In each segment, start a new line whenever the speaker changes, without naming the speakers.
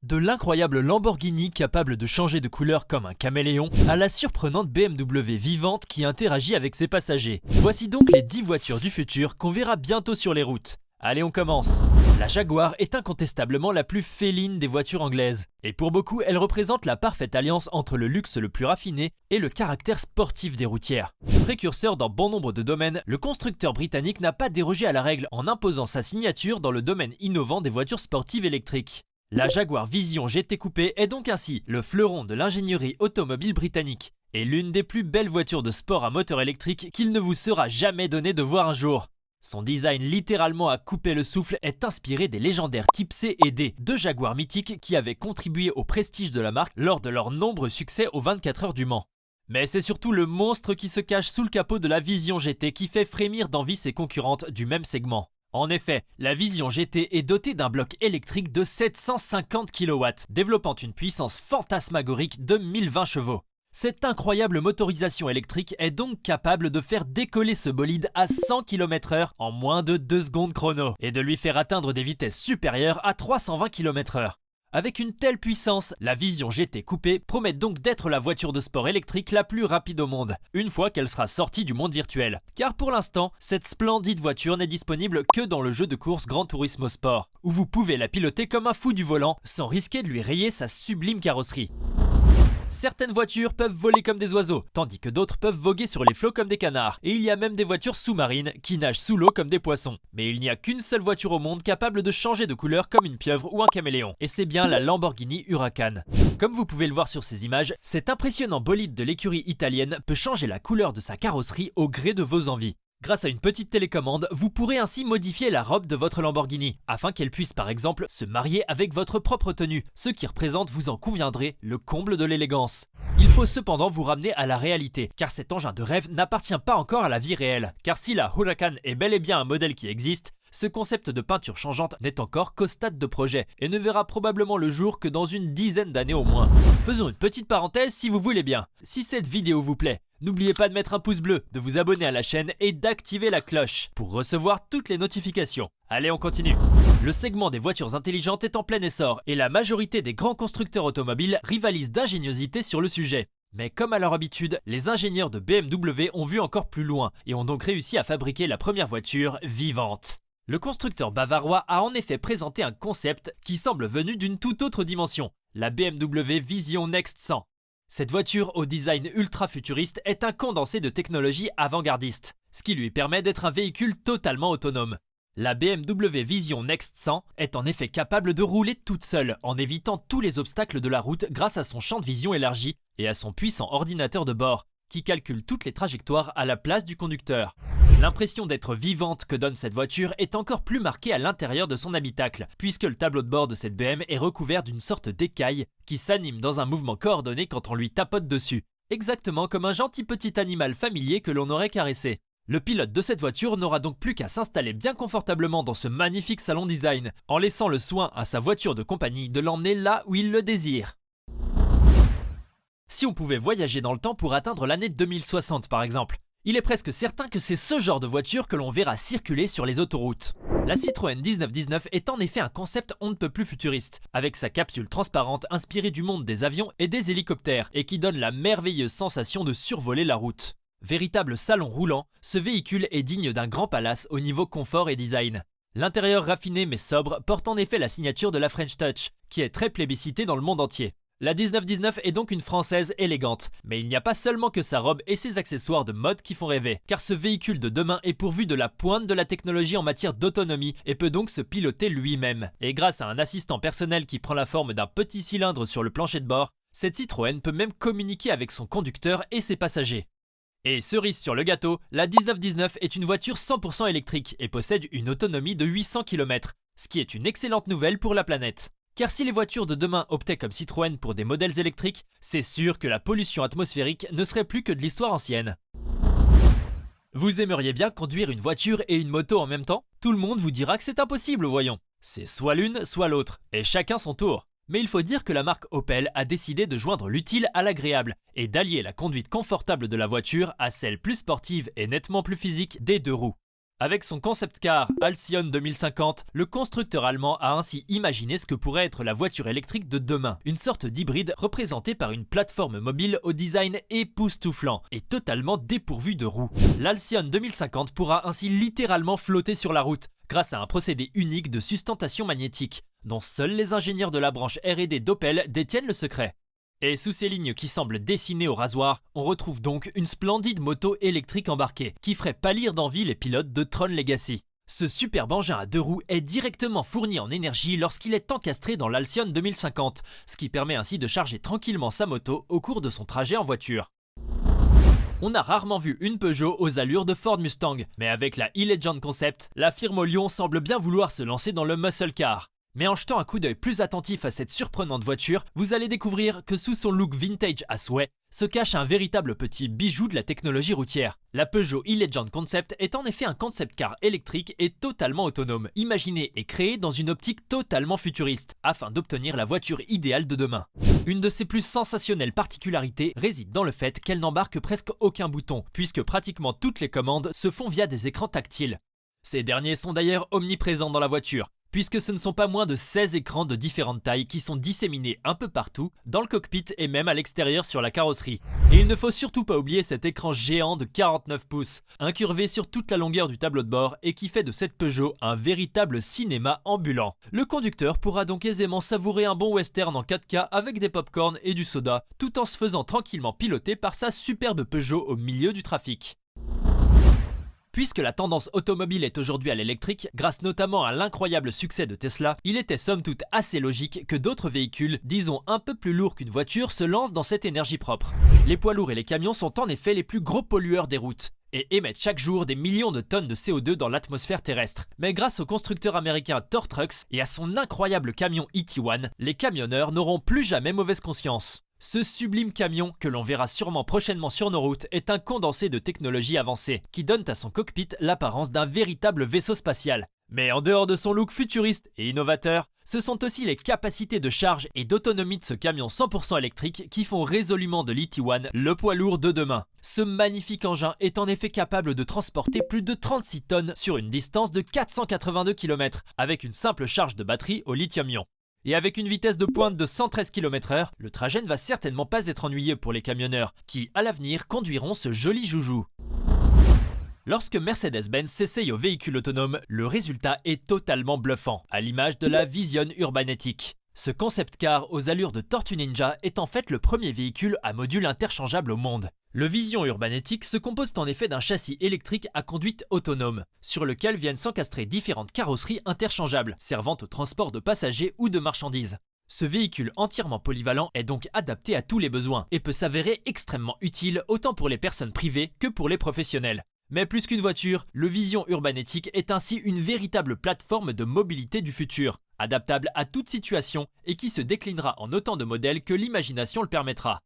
De l'incroyable Lamborghini capable de changer de couleur comme un caméléon à la surprenante BMW vivante qui interagit avec ses passagers. Voici donc les 10 voitures du futur qu'on verra bientôt sur les routes. Allez, on commence. La Jaguar est incontestablement la plus féline des voitures anglaises. Et pour beaucoup, elle représente la parfaite alliance entre le luxe le plus raffiné et le caractère sportif des routières. Précurseur dans bon nombre de domaines, le constructeur britannique n'a pas dérogé à la règle en imposant sa signature dans le domaine innovant des voitures sportives électriques. La Jaguar Vision GT Coupé est donc ainsi le fleuron de l'ingénierie automobile britannique et l'une des plus belles voitures de sport à moteur électrique qu'il ne vous sera jamais donné de voir un jour. Son design littéralement à couper le souffle est inspiré des légendaires Type C et D, deux Jaguars mythiques qui avaient contribué au prestige de la marque lors de leurs nombreux succès aux 24 heures du Mans. Mais c'est surtout le monstre qui se cache sous le capot de la Vision GT qui fait frémir d'envie ses concurrentes du même segment. En effet, la Vision GT est dotée d'un bloc électrique de 750 kW, développant une puissance fantasmagorique de 1020 chevaux. Cette incroyable motorisation électrique est donc capable de faire décoller ce bolide à 100 km/h en moins de 2 secondes chrono et de lui faire atteindre des vitesses supérieures à 320 km/h. Avec une telle puissance, la Vision GT Coupé promet donc d'être la voiture de sport électrique la plus rapide au monde, une fois qu'elle sera sortie du monde virtuel. Car pour l'instant, cette splendide voiture n'est disponible que dans le jeu de course Gran Turismo Sport, où vous pouvez la piloter comme un fou du volant sans risquer de lui rayer sa sublime carrosserie. Certaines voitures peuvent voler comme des oiseaux, tandis que d'autres peuvent voguer sur les flots comme des canards. Et il y a même des voitures sous-marines qui nagent sous l'eau comme des poissons. Mais il n'y a qu'une seule voiture au monde capable de changer de couleur comme une pieuvre ou un caméléon. Et c'est bien la Lamborghini Huracan. Comme vous pouvez le voir sur ces images, cet impressionnant bolide de l'écurie italienne peut changer la couleur de sa carrosserie au gré de vos envies. Grâce à une petite télécommande, vous pourrez ainsi modifier la robe de votre Lamborghini, afin qu'elle puisse par exemple se marier avec votre propre tenue, ce qui représente, vous en conviendrez, le comble de l'élégance. Il faut cependant vous ramener à la réalité, car cet engin de rêve n'appartient pas encore à la vie réelle. Car si la Huracan est bel et bien un modèle qui existe, ce concept de peinture changeante n'est encore qu'au stade de projet et ne verra probablement le jour que dans une dizaine d'années au moins. Faisons une petite parenthèse si vous voulez bien. Si cette vidéo vous plaît, n'oubliez pas de mettre un pouce bleu, de vous abonner à la chaîne et d'activer la cloche pour recevoir toutes les notifications. Allez, on continue. Le segment des voitures intelligentes est en plein essor et la majorité des grands constructeurs automobiles rivalisent d'ingéniosité sur le sujet. Mais comme à leur habitude, les ingénieurs de BMW ont vu encore plus loin et ont donc réussi à fabriquer la première voiture vivante. Le constructeur bavarois a en effet présenté un concept qui semble venu d'une toute autre dimension, la BMW Vision Next 100. Cette voiture au design ultra futuriste est un condensé de technologie avant-gardiste, ce qui lui permet d'être un véhicule totalement autonome. La BMW Vision Next 100 est en effet capable de rouler toute seule en évitant tous les obstacles de la route grâce à son champ de vision élargi et à son puissant ordinateur de bord qui calcule toutes les trajectoires à la place du conducteur. L'impression d'être vivante que donne cette voiture est encore plus marquée à l'intérieur de son habitacle, puisque le tableau de bord de cette BM est recouvert d'une sorte d'écaille qui s'anime dans un mouvement coordonné quand on lui tapote dessus, exactement comme un gentil petit animal familier que l'on aurait caressé. Le pilote de cette voiture n'aura donc plus qu'à s'installer bien confortablement dans ce magnifique salon design, en laissant le soin à sa voiture de compagnie de l'emmener là où il le désire. Si on pouvait voyager dans le temps pour atteindre l'année 2060 par exemple, il est presque certain que c'est ce genre de voiture que l'on verra circuler sur les autoroutes. La Citroën 1919 est en effet un concept on ne peut plus futuriste, avec sa capsule transparente inspirée du monde des avions et des hélicoptères et qui donne la merveilleuse sensation de survoler la route. Véritable salon roulant, ce véhicule est digne d'un grand palace au niveau confort et design. L'intérieur raffiné mais sobre porte en effet la signature de la French Touch, qui est très plébiscitée dans le monde entier. La 1919 est donc une française élégante, mais il n'y a pas seulement que sa robe et ses accessoires de mode qui font rêver, car ce véhicule de demain est pourvu de la pointe de la technologie en matière d'autonomie et peut donc se piloter lui-même. Et grâce à un assistant personnel qui prend la forme d'un petit cylindre sur le plancher de bord, cette Citroën peut même communiquer avec son conducteur et ses passagers. Et cerise sur le gâteau, la 1919 est une voiture 100% électrique et possède une autonomie de 800 km, ce qui est une excellente nouvelle pour la planète. Car si les voitures de demain optaient comme Citroën pour des modèles électriques, c'est sûr que la pollution atmosphérique ne serait plus que de l'histoire ancienne. Vous aimeriez bien conduire une voiture et une moto en même temps? Tout le monde vous dira que c'est impossible, voyons. C'est soit l'une, soit l'autre, et chacun son tour. Mais il faut dire que la marque Opel a décidé de joindre l'utile à l'agréable et d'allier la conduite confortable de la voiture à celle plus sportive et nettement plus physique des deux roues. Avec son concept car Halcyon 2050, le constructeur allemand a ainsi imaginé ce que pourrait être la voiture électrique de demain, une sorte d'hybride représentée par une plateforme mobile au design époustouflant et totalement dépourvue de roues. L'Halcyon 2050 pourra ainsi littéralement flotter sur la route grâce à un procédé unique de sustentation magnétique, dont seuls les ingénieurs de la branche R&D d'Opel détiennent le secret. Et sous ces lignes qui semblent dessinées au rasoir, on retrouve donc une splendide moto électrique embarquée qui ferait pâlir d'envie les pilotes de Tron Legacy. Ce superbe engin à deux roues est directement fourni en énergie lorsqu'il est encastré dans l'Halcyon 2050, ce qui permet ainsi de charger tranquillement sa moto au cours de son trajet en voiture. On a rarement vu une Peugeot aux allures de Ford Mustang, mais avec la e-Legend Concept, la firme au Lyon semble bien vouloir se lancer dans le muscle car. Mais en jetant un coup d'œil plus attentif à cette surprenante voiture, vous allez découvrir que sous son look vintage à souhait, se cache un véritable petit bijou de la technologie routière. La Peugeot e-Legend Concept est en effet un concept car électrique et totalement autonome, imaginé et créé dans une optique totalement futuriste, afin d'obtenir la voiture idéale de demain. Une de ses plus sensationnelles particularités réside dans le fait qu'elle n'embarque presque aucun bouton, puisque pratiquement toutes les commandes se font via des écrans tactiles. Ces derniers sont d'ailleurs omniprésents dans la voiture, puisque ce ne sont pas moins de 16 écrans de différentes tailles qui sont disséminés un peu partout, dans le cockpit et même à l'extérieur sur la carrosserie. Et il ne faut surtout pas oublier cet écran géant de 49 pouces, incurvé sur toute la longueur du tableau de bord et qui fait de cette Peugeot un véritable cinéma ambulant. Le conducteur pourra donc aisément savourer un bon western en 4K avec des pop-corn et du soda, tout en se faisant tranquillement piloter par sa superbe Peugeot au milieu du trafic. Puisque la tendance automobile est aujourd'hui à l'électrique, grâce notamment à l'incroyable succès de Tesla, il était somme toute assez logique que d'autres véhicules, disons un peu plus lourds qu'une voiture, se lancent dans cette énergie propre. Les poids lourds et les camions sont en effet les plus gros pollueurs des routes et émettent chaque jour des millions de tonnes de CO2 dans l'atmosphère terrestre. Mais grâce au constructeur américain Thor Trucks et à son incroyable camion ET1, les camionneurs n'auront plus jamais mauvaise conscience. Ce sublime camion, que l'on verra sûrement prochainement sur nos routes, est un condensé de technologies avancées, qui donne à son cockpit l'apparence d'un véritable vaisseau spatial. Mais en dehors de son look futuriste et innovateur, ce sont aussi les capacités de charge et d'autonomie de ce camion 100% électrique qui font résolument de l'ET1 le poids lourd de demain. Ce magnifique engin est en effet capable de transporter plus de 36 tonnes sur une distance de 482 km, avec une simple charge de batterie au lithium-ion. Et avec une vitesse de pointe de 113 km/h, le trajet ne va certainement pas être ennuyeux pour les camionneurs, qui, à l'avenir, conduiront ce joli joujou. Lorsque Mercedes-Benz s'essaye au véhicule autonome, le résultat est totalement bluffant, à l'image de la Vision Urbanetic. Ce concept car aux allures de Tortue Ninja est en fait le premier véhicule à module interchangeable au monde. Le Vision Urbanetic se compose en effet d'un châssis électrique à conduite autonome, sur lequel viennent s'encastrer différentes carrosseries interchangeables, servant au transport de passagers ou de marchandises. Ce véhicule entièrement polyvalent est donc adapté à tous les besoins et peut s'avérer extrêmement utile autant pour les personnes privées que pour les professionnels. Mais plus qu'une voiture, le Vision Urbanetic est ainsi une véritable plateforme de mobilité du futur, adaptable à toute situation et qui se déclinera en autant de modèles que l'imagination le permettra.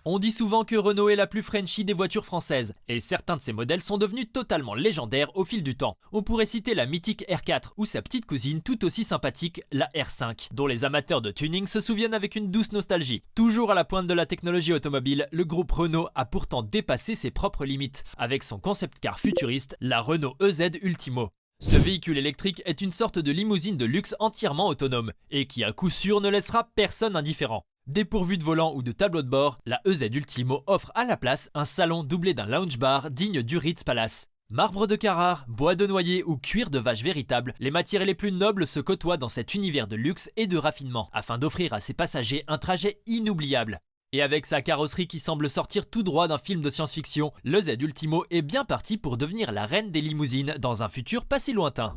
On dit souvent que Renault est la plus Frenchy des voitures françaises, et certains de ces modèles sont devenus totalement légendaires au fil du temps. On pourrait citer la mythique R4 ou sa petite cousine tout aussi sympathique, la R5, dont les amateurs de tuning se souviennent avec une douce nostalgie. Toujours à la pointe de la technologie automobile, le groupe Renault a pourtant dépassé ses propres limites, avec son concept car futuriste, la Renault EZ Ultimo. Ce véhicule électrique est une sorte de limousine de luxe entièrement autonome, et qui à coup sûr ne laissera personne indifférent. Dépourvu de volant ou de tableau de bord, la EZ Ultimo offre à la place un salon doublé d'un lounge bar digne du Ritz Palace. Marbre de Carrare, bois de noyer ou cuir de vache véritable, les matières les plus nobles se côtoient dans cet univers de luxe et de raffinement, afin d'offrir à ses passagers un trajet inoubliable. Et avec sa carrosserie qui semble sortir tout droit d'un film de science-fiction, le Z Ultimo est bien parti pour devenir la reine des limousines dans un futur pas si lointain.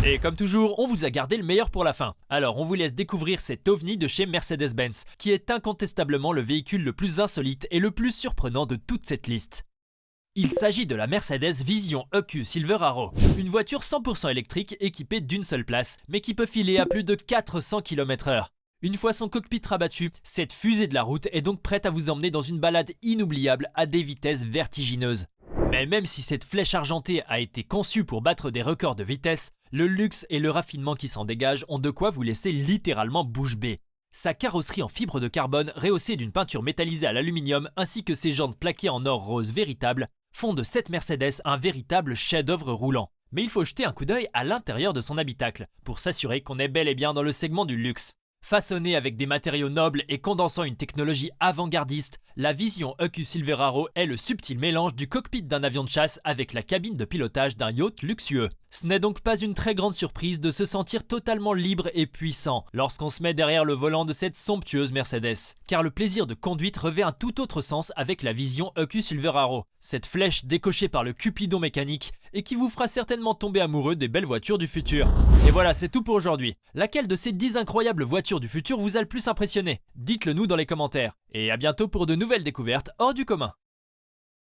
Et comme toujours, on vous a gardé le meilleur pour la fin. Alors on vous laisse découvrir cet ovni de chez Mercedes-Benz, qui est incontestablement le véhicule le plus insolite et le plus surprenant de toute cette liste. Il s'agit de la Mercedes Vision EQ Silver Arrow, une voiture 100% électrique équipée d'une seule place, mais qui peut filer à plus de 400 km/h. Une fois son cockpit rabattu, cette fusée de la route est donc prête à vous emmener dans une balade inoubliable à des vitesses vertigineuses. Mais même si cette flèche argentée a été conçue pour battre des records de vitesse, le luxe et le raffinement qui s'en dégagent ont de quoi vous laisser littéralement bouche bée. Sa carrosserie en fibre de carbone rehaussée d'une peinture métallisée à l'aluminium ainsi que ses jantes plaquées en or rose véritable font de cette Mercedes un véritable chef-d'œuvre roulant. Mais il faut jeter un coup d'œil à l'intérieur de son habitacle pour s'assurer qu'on est bel et bien dans le segment du luxe. Façonnée avec des matériaux nobles et condensant une technologie avant-gardiste, la Vision EQ Silverado est le subtil mélange du cockpit d'un avion de chasse avec la cabine de pilotage d'un yacht luxueux. Ce n'est donc pas une très grande surprise de se sentir totalement libre et puissant lorsqu'on se met derrière le volant de cette somptueuse Mercedes. Car le plaisir de conduite revêt un tout autre sens avec la Vision EQ Silverado, cette flèche décochée par le Cupidon mécanique et qui vous fera certainement tomber amoureux des belles voitures du futur. Et voilà, c'est tout pour aujourd'hui. Laquelle de ces 10 incroyables voitures du futur vous a le plus impressionné? Dites-le nous dans les commentaires. Et à bientôt pour de nouvelles découvertes hors du commun.